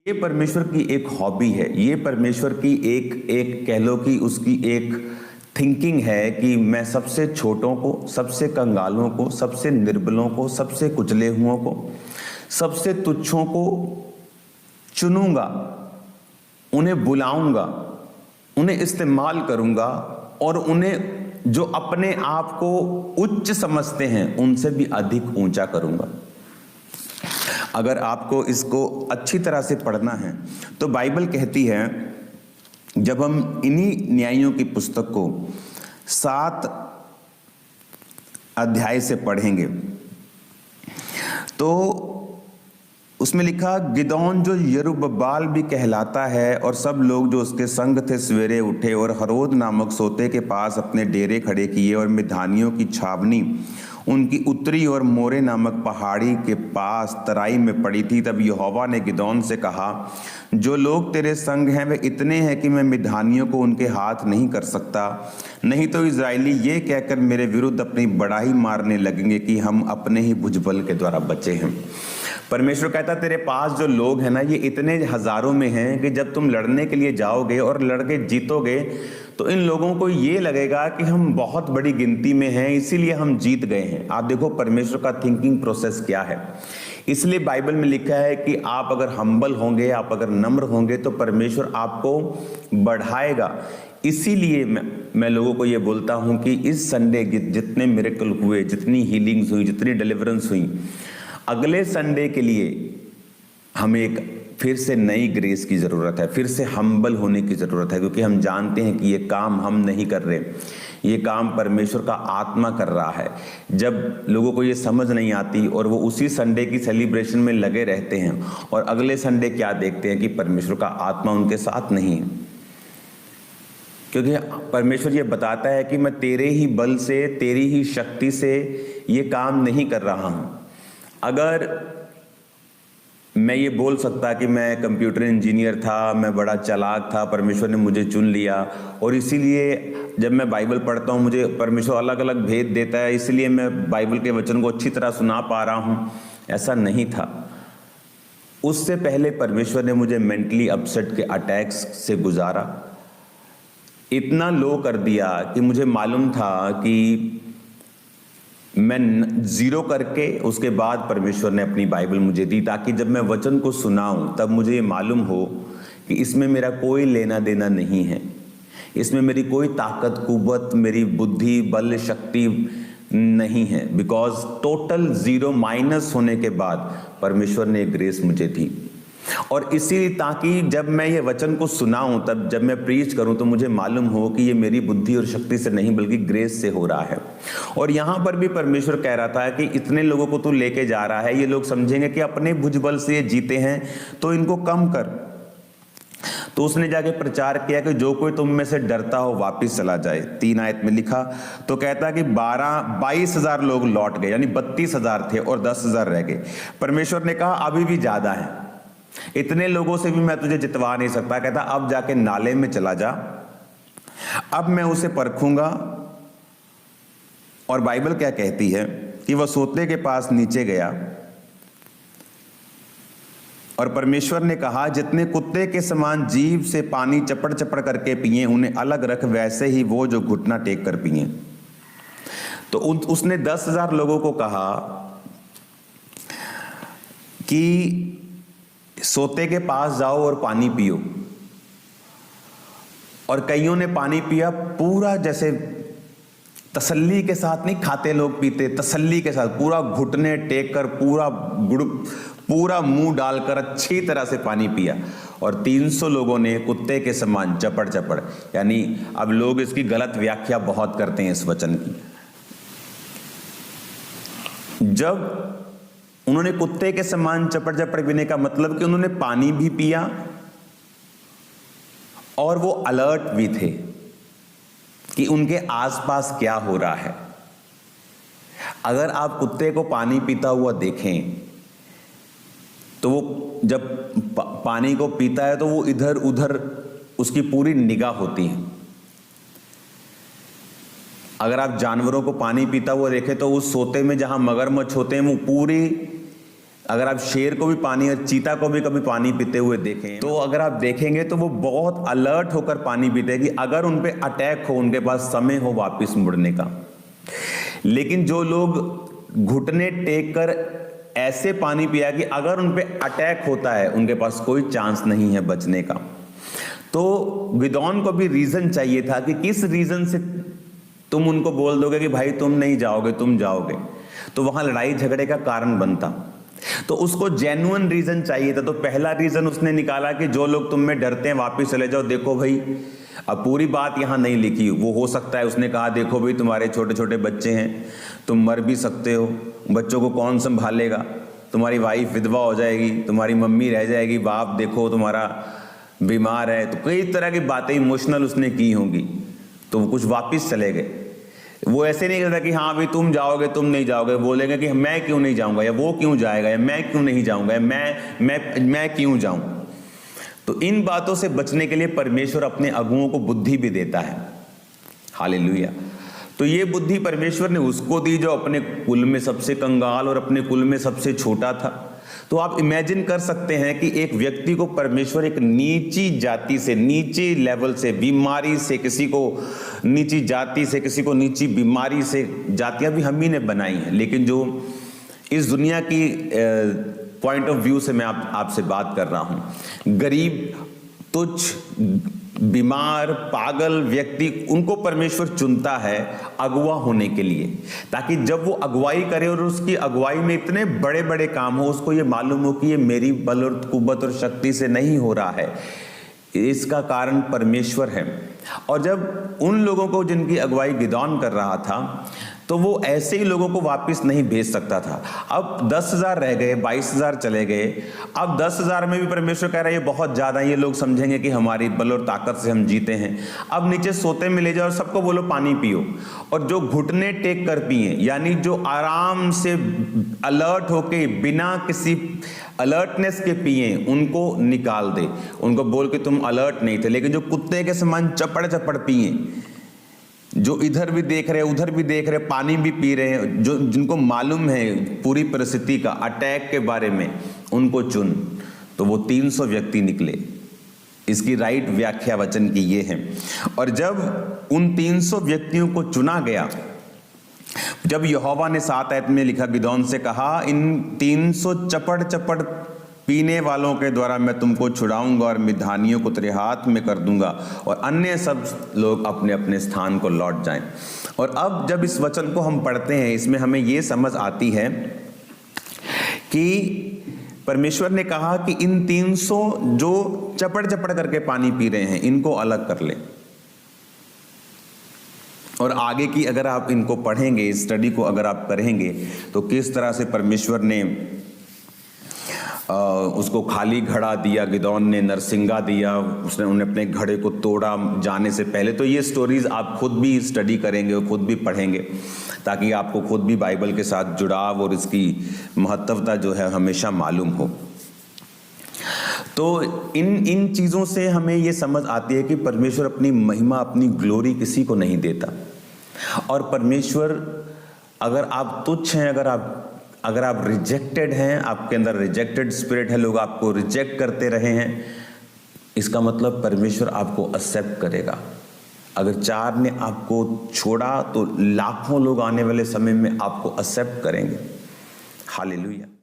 ये परमेश्वर की एक हॉबी है, ये परमेश्वर की एक एक कह लो कि उसकी एक थिंकिंग है कि मैं सबसे छोटों को, सबसे कंगालों को, सबसे निर्बलों को, सबसे कुचले हुओं को, सबसे तुच्छों को चुनूंगा, उन्हें बुलाऊंगा, उन्हें इस्तेमाल करूंगा और उन्हें जो अपने आप को उच्च समझते हैं उनसे भी अधिक ऊंचा करूंगा। अगर आपको इसको अच्छी तरह से पढ़ना है तो बाइबल कहती है, जब हम इन्हीं न्यायियों की पुस्तक को 7 अध्याय से पढ़ेंगे तो उसमें लिखा, गिदोन जो यरूब्बाल भी कहलाता है और सब लोग जो उसके संग थे सवेरे उठे और हरोद नामक सोते के पास अपने डेरे खड़े किए और मिधानियों की छावनी उनकी उत्तरी और मोरे नामक पहाड़ी के पास तराई में पड़ी थी। तब यहोवा ने गिदोन से कहा, जो लोग तेरे संग हैं वे इतने हैं कि मैं मिधानियों को उनके हाथ नहीं कर सकता, नहीं तो इजरायली ये कहकर मेरे विरुद्ध अपनी बड़ाई मारने लगेंगे कि हम अपने ही भुजबल के द्वारा बचे हैं। परमेश्वर कहता, तेरे पास जो लोग हैं ना, ये इतने हजारों में हैं कि जब तुम लड़ने के लिए जाओगे और लड़के जीतोगे तो इन लोगों को ये लगेगा कि हम बहुत बड़ी गिनती में हैं, इसीलिए हम जीत गए हैं। आप देखो परमेश्वर का थिंकिंग प्रोसेस क्या है। इसलिए बाइबल में लिखा है कि आप अगर हम्बल होंगे, आप अगर नम्र होंगे तो परमेश्वर आपको बढ़ाएगा। इसीलिए मैं लोगों को ये बोलता हूं कि इस संडे जितने मिरेकल हुए, जितनी हीलिंग्स हुई, जितनी डिलीवरेंस हुई, अगले संडे के लिए हमें एक फिर से नई ग्रेस की ज़रूरत है, फिर से हम्बल होने की ज़रूरत है, क्योंकि हम जानते हैं कि ये काम हम नहीं कर रहे, ये काम परमेश्वर का आत्मा कर रहा है। जब लोगों को ये समझ नहीं आती और वो उसी संडे की सेलिब्रेशन में लगे रहते हैं और अगले संडे क्या देखते हैं कि परमेश्वर का आत्मा उनके साथ नहीं है, क्योंकि परमेश्वर ये बताता है कि मैं तेरे ही बल से, तेरी ही शक्ति से ये काम नहीं कर रहा हूँ। अगर मैं ये बोल सकता कि मैं कंप्यूटर इंजीनियर था, मैं बड़ा चालाक था, परमेश्वर ने मुझे चुन लिया और इसीलिए जब मैं बाइबल पढ़ता हूँ मुझे परमेश्वर अलग अलग भेद देता है, इसलिए मैं बाइबल के वचन को अच्छी तरह सुना पा रहा हूँ, ऐसा नहीं था। उससे पहले परमेश्वर ने मुझे मेंटली अपसेट के अटैक्स से गुजारा, इतना लो कर दिया कि मुझे मालूम था कि मैं 0 करके उसके बाद परमेश्वर ने अपनी बाइबल मुझे दी, ताकि जब मैं वचन को सुनाऊं तब मुझे ये मालूम हो कि इसमें मेरा कोई लेना देना नहीं है, इसमें मेरी कोई ताकत कुव्वत, मेरी बुद्धि बल शक्ति नहीं है। बिकॉज टोटल 0 माइनस होने के बाद परमेश्वर ने ग्रेस मुझे दी। और इसी ताकि जब मैं ये वचन को सुनाऊं, तब जब मैं प्रीच करूं तो मुझे मालूम हो कि ये मेरी बुद्धि और शक्ति से नहीं बल्कि ग्रेस से हो रहा है। और यहां पर भी परमेश्वर कह रहा था कि इतने लोगों को तू लेके जा रहा है, ये लोग समझेंगे कि अपने भुजबल से ये जीते हैं तो इनको कम कर। तो उसने जाके प्रचार किया कि जो कोई तुम में से डरता हो वापिस चला जाए। 3 आयत में लिखा तो कहता कि 22,000 लोग लौट गए, यानी 32,000 थे और 10,000 रह गए। परमेश्वर ने कहा अभी भी ज्यादा है, इतने लोगों से भी मैं तुझे जितवा नहीं सकता। कहता अब जाके नाले में चला जा, अब मैं उसे परखूंगा। और बाइबल क्या कहती है कि वह सोते के पास नीचे गया और परमेश्वर ने कहा, जितने कुत्ते के समान जीभ से पानी चपड़ चपड़ करके पिए उन्हें अलग रख, वैसे ही वो जो घुटना टेक कर पिए। तो उसने 10,000 लोगों को कहा कि सोते के पास जाओ और पानी पियो। और कईयों ने पानी पिया पूरा, जैसे तसल्ली के साथ नहीं खाते लोग पीते, तसल्ली के साथ पूरा घुटने टेक कर, पूरा मुंह डालकर अच्छी तरह से पानी पिया। और 300 लोगों ने कुत्ते के समान चपड़ चपड़, यानी अब लोग इसकी गलत व्याख्या बहुत करते हैं इस वचन की। जब उन्होंने कुत्ते के समान चपड़ चपड़ पीने का मतलब कि उन्होंने पानी भी पिया और वो अलर्ट भी थे कि उनके आसपास क्या हो रहा है। अगर आप कुत्ते को पानी पीता हुआ देखें तो वो जब पानी को पीता है तो वो इधर उधर उसकी पूरी निगाह होती है। अगर आप जानवरों को पानी पीता हुआ देखें तो उस सोते में जहां मगरमच्छ होते हैं वो पूरी अगर आप शेर को भी पानी और चीता को भी कभी पानी पीते हुए देखें तो अगर आप देखेंगे तो वो बहुत अलर्ट होकर पानी पीते हैं कि अगर उन पे अटैक हो, उनके पास समय हो वापस मुड़ने का। लेकिन जो लोग घुटने टेक कर ऐसे पानी पिया कि अगर उन पे अटैक होता है उनके पास कोई चांस नहीं है बचने का। तो गिदोन को भी रीजन चाहिए था कि किस रीजन से तुम उनको बोल दोगे कि भाई तुम नहीं जाओगे, तुम जाओगे, तो वहां लड़ाई झगड़े का कारण बनता। तो उसको जेन्युइन रीजन चाहिए था। तो पहला रीजन उसने निकाला कि जो लोग तुम में डरते हैं वापस चले जाओ। देखो भाई, अब पूरी बात यहां नहीं लिखी, वो हो सकता है उसने कहा देखो भाई तुम्हारे छोटे छोटे बच्चे हैं, तुम मर भी सकते हो, बच्चों को कौन संभालेगा, तुम्हारी वाइफ विधवा हो जाएगी, तुम्हारी मम्मी रह जाएगी, बाप देखो तुम्हारा बीमार है। तो कई तरह की बातें इमोशनल उसने की होंगी, तो वो कुछ वापस चले गए। वो ऐसे नहीं कहता कि हाँ भाई तुम जाओगे, तुम नहीं जाओगे, बोलेंगे कि मैं क्यों नहीं जाऊंगा, या वो क्यों जाएगा, या मैं क्यों नहीं जाऊंगा, या मैं क्यों जाऊं। तो इन बातों से बचने के लिए परमेश्वर अपने अगुओं को बुद्धि भी देता है। हालेलुया। तो ये बुद्धि परमेश्वर ने उसको दी जो अपने कुल में सबसे कंगाल और अपने कुल में सबसे छोटा था। तो आप इमेजिन कर सकते हैं कि एक व्यक्ति को परमेश्वर एक नीची जाति से, नीचे लेवल से, बीमारी से, किसी को नीची जाति से, किसी को नीची बीमारी से, जातियां भी हम ही ने बनाई हैं, लेकिन जो इस दुनिया की पॉइंट ऑफ व्यू से मैं आपसे बात कर रहा हूं, गरीब, तुच्छ, बीमार, पागल व्यक्ति, उनको परमेश्वर चुनता है अगुवा होने के लिए, ताकि जब वो अगुवाई करे और उसकी अगुवाई में इतने बड़े बड़े काम हो, उसको ये मालूम हो कि ये मेरी बल और कुव्वत और शक्ति से नहीं हो रहा है, इसका कारण परमेश्वर है। और जब उन लोगों को जिनकी अगुवाई गिदोन कर रहा था, तो वो ऐसे ही लोगों को वापस नहीं भेज सकता था। अब 10,000 रह गए, 22,000 चले गए। अब 10,000 में भी परमेश्वर कह रहा है ये बहुत ज्यादा, ये लोग समझेंगे कि हमारी बल और ताकत से हम जीते हैं। अब नीचे सोते में ले जाओ और सबको बोलो पानी पियो, और जो घुटने टेक कर पिए, यानी जो आराम से अलर्ट होके बिना किसी अलर्टनेस के पिए, उनको निकाल दे। उनको बोल के तुम अलर्ट नहीं थे, लेकिन जो कुत्ते के समान चपड़ चपड़ पिए, जो इधर भी देख रहे उधर भी देख रहे, पानी भी पी रहे हैं, जो जिनको मालूम है पूरी परिस्थिति का, अटैक के बारे में, उनको चुन। तो वो 300 व्यक्ति निकले। इसकी राइट व्याख्या वचन की ये है। और जब उन 300 व्यक्तियों को चुना गया, जब यहोवा ने 7 आयत में लिखा, गिदोन से कहा इन 300 चपड़ चपड़ पीने वालों के द्वारा मैं तुमको छुड़ाऊंगा और मिधानियों को तेरे हाथ में कर दूंगा, और अन्य सब लोग अपने अपने स्थान को लौट जाएं। और अब जब इस वचन को हम पढ़ते हैं, इसमें हमें यह समझ आती है कि परमेश्वर ने कहा कि इन 300 जो चपड़ चपड़ करके पानी पी रहे हैं, इनको अलग कर ले। और आगे की अगर आप इनको पढ़ेंगे, स्टडी को अगर आप करेंगे, तो किस तरह से परमेश्वर ने उसको खाली घड़ा दिया, गिदोन ने नरसिंगा दिया, उसने उन्हें अपने घड़े को तोड़ा जाने से पहले। तो ये स्टोरीज आप खुद भी स्टडी करेंगे और खुद भी पढ़ेंगे, ताकि आपको खुद भी बाइबल के साथ जुड़ाव और इसकी महत्वता जो है हमेशा मालूम हो। तो इन चीज़ों से हमें ये समझ आती है कि परमेश्वर अपनी महिमा, अपनी ग्लोरी किसी को नहीं देता। और परमेश्वर, अगर आप तुच्छ हैं, अगर आप रिजेक्टेड हैं, आपके अंदर रिजेक्टेड स्पिरिट है, लोग आपको रिजेक्ट करते रहे हैं, इसका मतलब परमेश्वर आपको एक्सेप्ट करेगा। अगर 4 ने आपको छोड़ा, तो लाखों लोग आने वाले समय में आपको एक्सेप्ट करेंगे। हालेलुया।